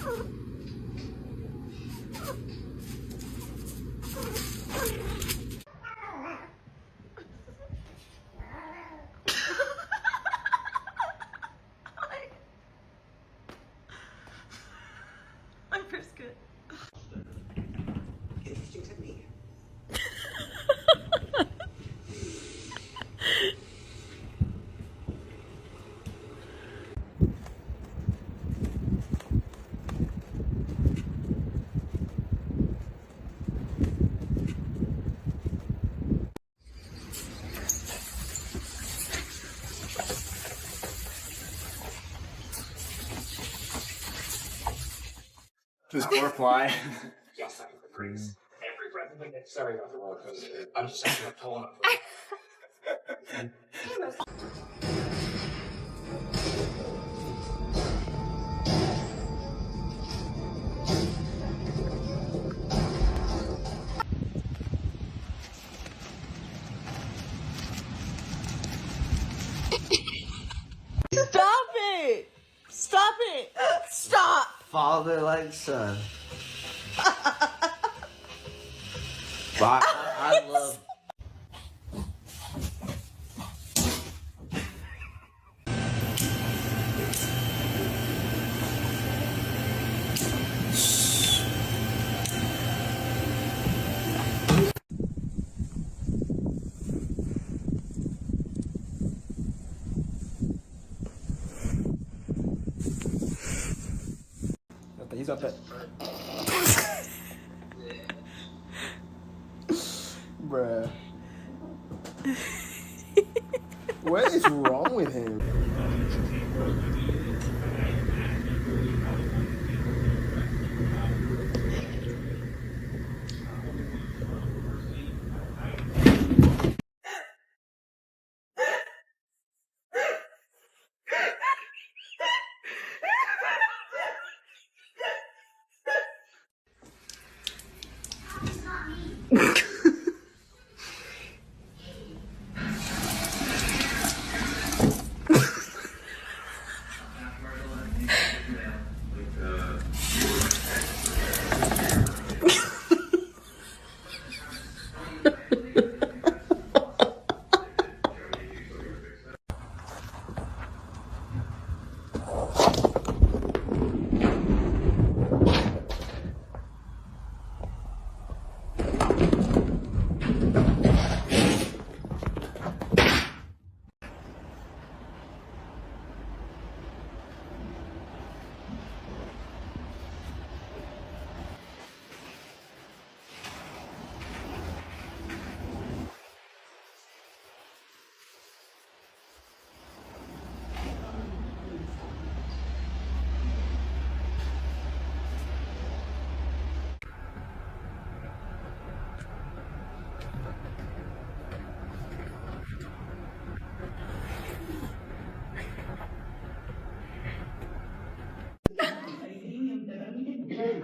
I'm brisket. Interesting technique. Does poor fly? Yes, I agree. Every breath of it. Sorry about the roller coaster. I'm just saying I'm pulling up. Stop it! Stop it! Stop! Father like son. But I love. He's up there. Bruh. What is wrong with him?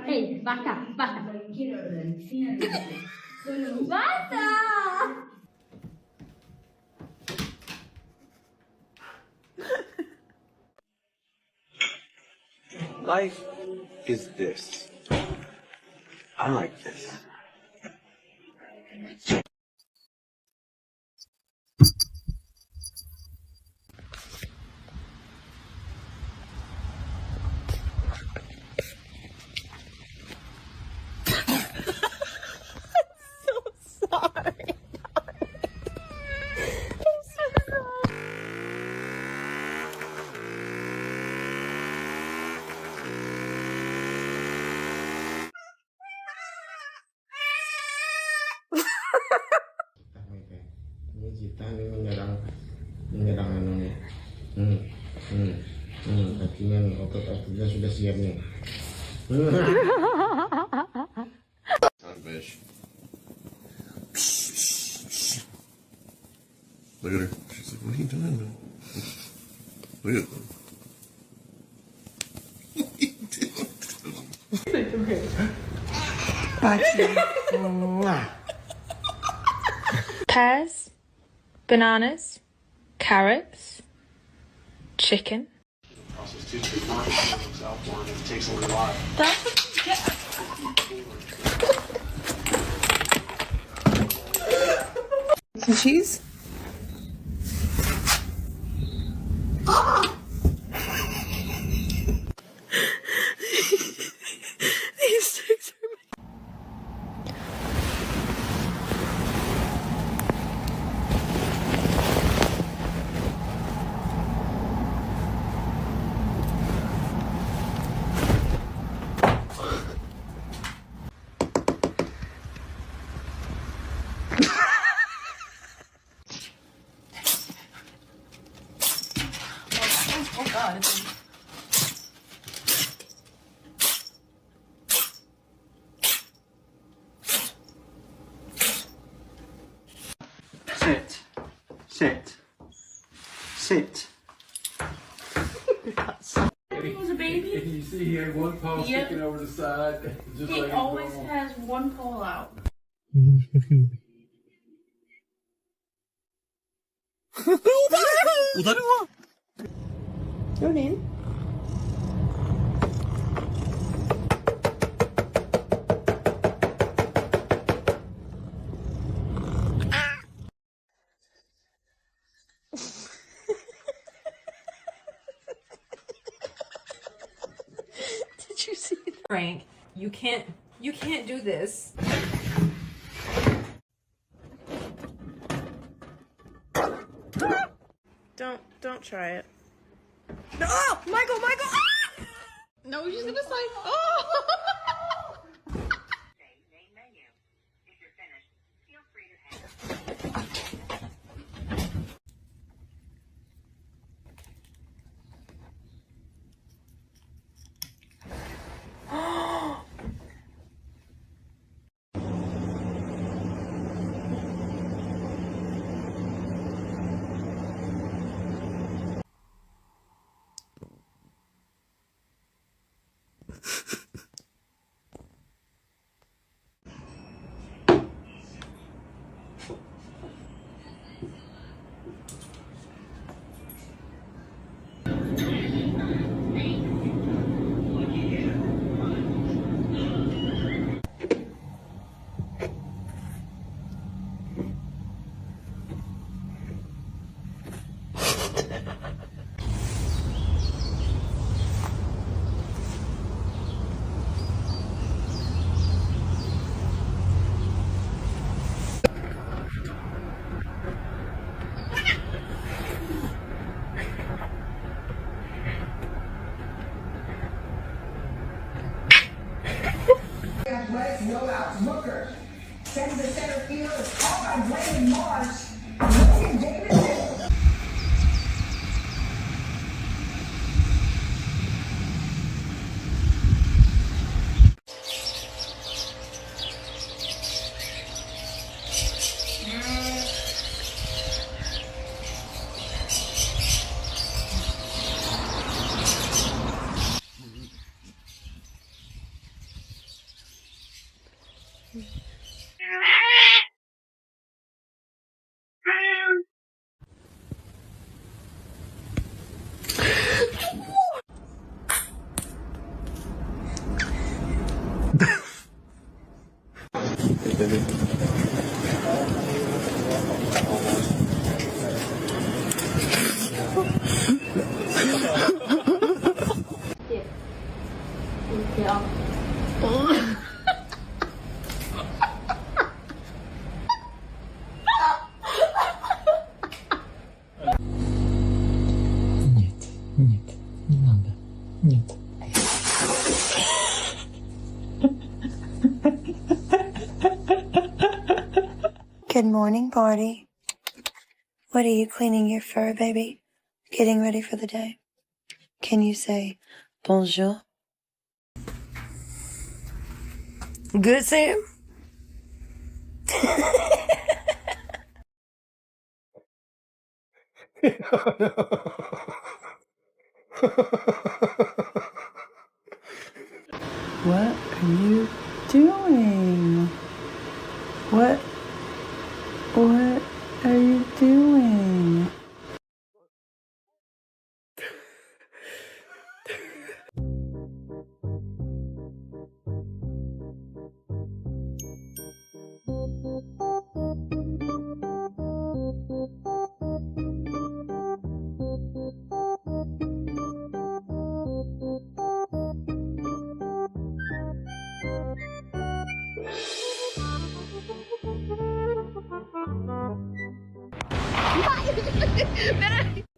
Hey, basta, basta. ¡Basta! Life is this. I like this. Ini Cita ini menyerang anu nih. Kakinya nih, otot-ototnya sudah siap nih. Fish. Look at her. She's like, what are you doing, man? Look at them. Pears, bananas, carrots, chicken. Process Seems to be marketing himself for it. It takes a little while. That's what you get. Some cheese? These sticks are oh god, it's Sit. Sit. Sit. He was a baby. You see he had one paw Yep. sticking over the side. Just He like always has one pole out. Your name? Did you see that? Frank, you can't do this. Don't try it. No, oh, Michael! Ah! No, she's gonna say, oh! Athletics rollouts. Booker sends the center field. It's called by Brandon Marsh. Logan Davidson. Good morning, party. What are you cleaning your fur, baby? Getting ready for the day? Can you say bonjour? Good, Sam? What are you doing? What are you doing? Pero